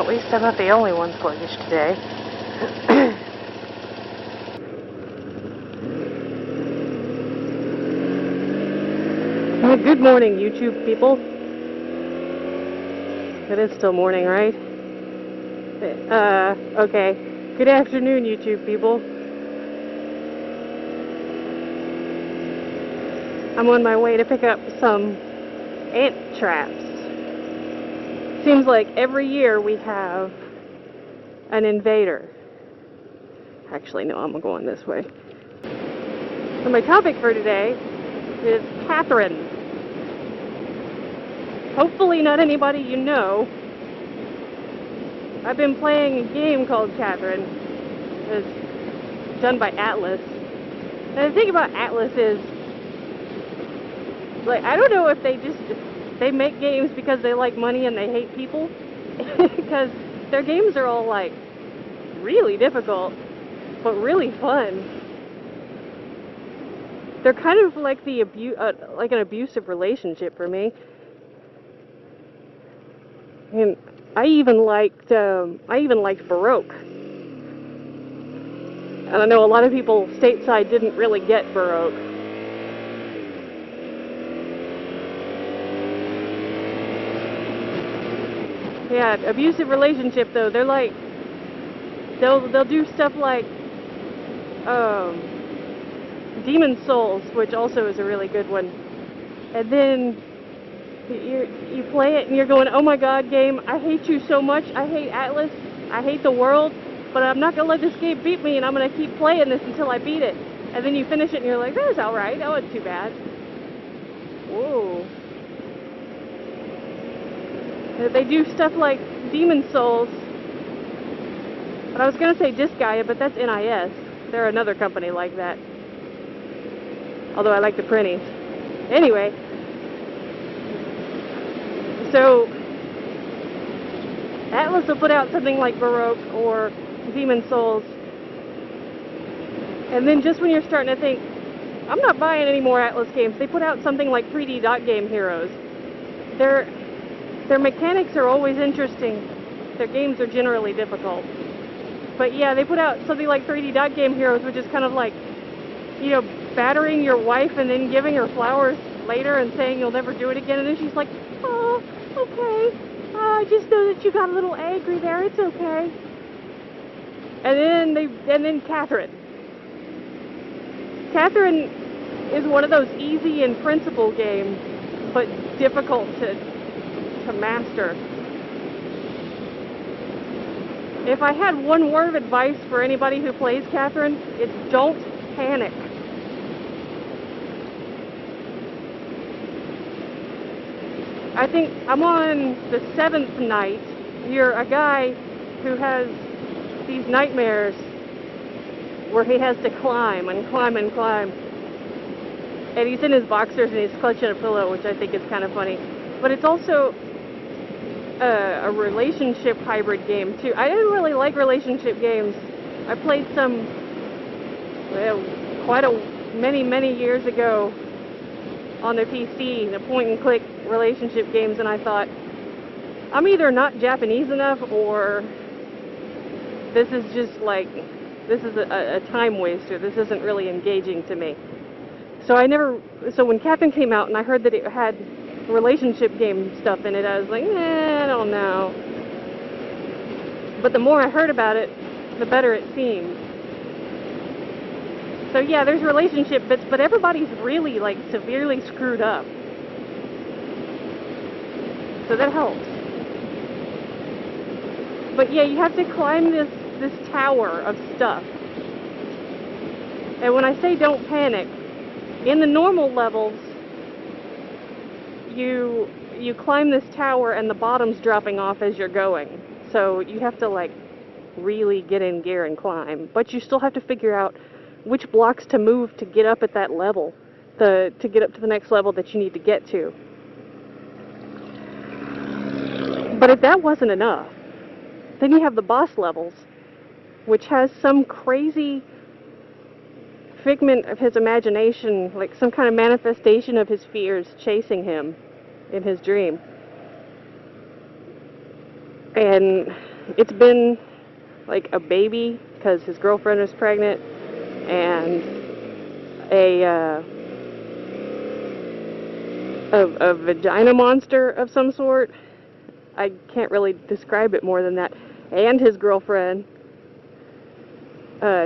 at least I'm not the only one sluggish today. Good morning, YouTube people. It is still morning, right? Okay. Good afternoon, YouTube people. I'm on my way to pick up some ant traps. Seems like every year we have an invader. Actually, no, I'm going this way. So my topic for today is Catherine. Hopefully not anybody you know. I've been playing a game called Catherine. It's done by Atlas. And the thing about Atlas is, like, I don't know if they make games because they like money and they hate people. Because their games are all, like, really difficult, but really fun. They're kind of like like an abusive relationship for me. And I even liked Baroque. And I know a lot of people stateside didn't really get Baroque. Yeah, abusive relationship though. They're like they'll do stuff like Demon Souls, which also is a really good one. And then you play it and you're going, oh my god, game, I hate you so much. I hate Atlas. I hate the world. But I'm not going to let this game beat me, and I'm going to keep playing this until I beat it. And then you finish it and you're like, that was alright. That wasn't too bad. Whoa. They do stuff like Demon Souls. But I was going to say Disgaea, but that's NIS. They're another company like that. Although I like the printies. Anyway. So, Atlas will put out something like Baroque or Demon Souls. And then just when you're starting to think, I'm not buying any more Atlas games, they put out something like 3D Dot Game Heroes. Their mechanics are always interesting. Their games are generally difficult. But yeah, they put out something like 3D Dot Game Heroes, which is kind of like, you know, battering your wife and then giving her flowers later and saying you'll never do it again. And then she's like, oh, okay. I just know that you got a little angry there. It's okay. And then Catherine. Catherine is one of those easy in principle games, but difficult to master. If I had one word of advice for anybody who plays Catherine, it's don't panic. I think I'm on the 7th night. You're a guy who has these nightmares where he has to climb and climb and climb. And he's in his boxers and he's clutching a pillow, which I think is kind of funny. But it's also a relationship hybrid game too. I didn't really like relationship games. I played some, well, many years ago on the PC, the point and click relationship games, and I thought, I'm either not Japanese enough or this is just like, this is a time waster. This isn't really engaging to me. So when Catherine came out and I heard that it had relationship game stuff in it, I was like, I don't know. But the more I heard about it, the better it seemed. So yeah, there's relationship bits, but everybody's really like severely screwed up. So that helps. But yeah, you have to climb this tower of stuff. And when I say don't panic, in the normal levels, you climb this tower and the bottom's dropping off as you're going. So you have to like really get in gear and climb. But you still have to figure out which blocks to move to get up at that level, to get up to the next level that you need to get to. But if that wasn't enough, then you have the boss levels, which has some crazy figment of his imagination, like some kind of manifestation of his fears chasing him in his dream. And it's been like a baby because his girlfriend is pregnant, and a vagina monster of some sort. I can't really describe it more than that. And his girlfriend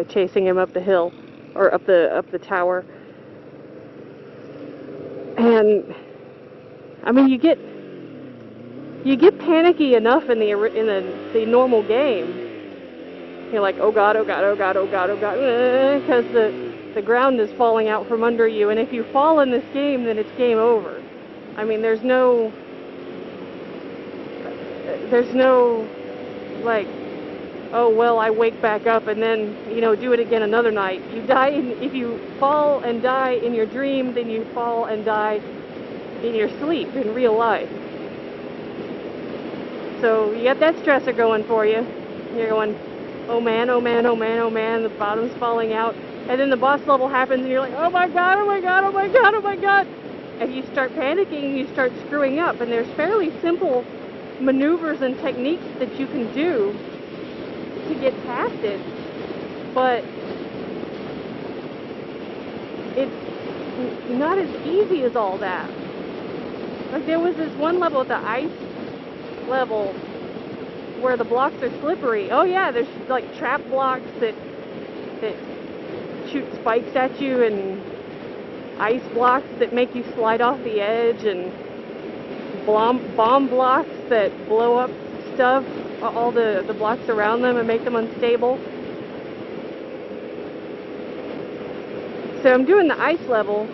chasing him up the hill, or up the tower. And I mean, you get panicky enough in the normal game. You're like, oh god, oh god, oh god, oh god, oh god, because the ground is falling out from under you, and if you fall in this game, then it's game over. I mean, there's no like, oh well, I wake back up and then, you know, do it again another night. You die if you fall and die in your dream, then you fall and die in your sleep in real life. So you got that stressor going for you. You're going, oh man, oh man, oh man, oh man, the bottom's falling out. And then the boss level happens and you're like, oh my god, oh my god, oh my god, oh my god. And you start panicking, you start screwing up, and there's fairly simple maneuvers and techniques that you can do to get past it. But it's not as easy as all that. Like, there was this one level at the ice level where the blocks are slippery. Oh yeah, there's like trap blocks that shoot spikes at you, and ice blocks that make you slide off the edge, and bomb blocks that blow up stuff, all the blocks around them, and make them unstable. So I'm doing the ice level,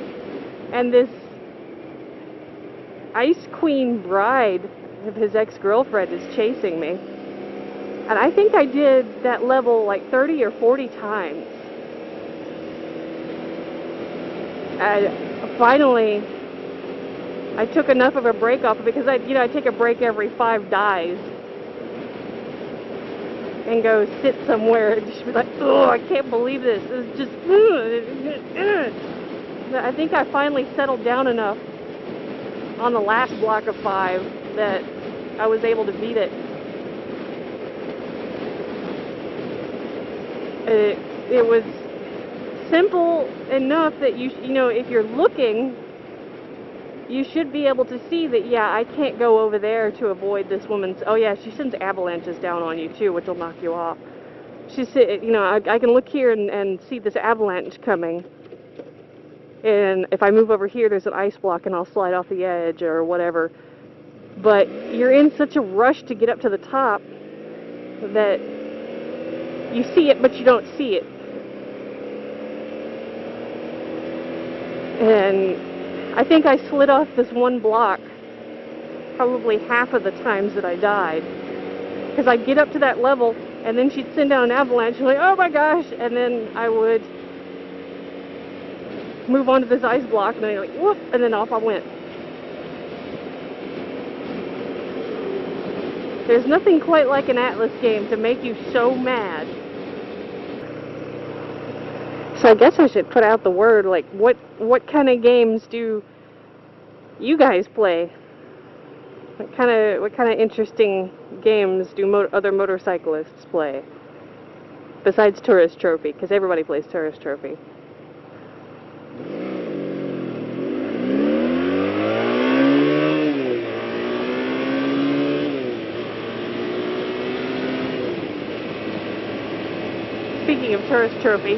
and this Ice Queen bride of his ex-girlfriend is chasing me. And I think I did that level like 30 or 40 times. And finally, I took enough of a break off, because I take a break every 5 dies and go sit somewhere and just be like, oh, I can't believe this. It's just, I think I finally settled down enough on the last block of 5 that I was able to beat it. It was simple enough that you know, if you're looking, you should be able to see that, yeah, I can't go over there to avoid this woman's, oh yeah, she sends avalanches down on you too, which will knock you off. She said, you know, I can look here and see this avalanche coming. And if I move over here, there's an ice block and I'll slide off the edge or whatever. But you're in such a rush to get up to the top that you see it, but you don't see it. And I think I slid off this one block probably half of the times that I died. Because I'd get up to that level, and then she'd send down an avalanche, and like, oh my gosh, and then I would move on to this ice block, and then like, whoop, and then off I went. There's nothing quite like an Atlas game to make you so mad. So I guess I should put out the word, like, what kind of games do you guys play? What kind of interesting games do other motorcyclists play? Besides Tourist Trophy, because everybody plays Tourist Trophy. Speaking of Tourist Trophy,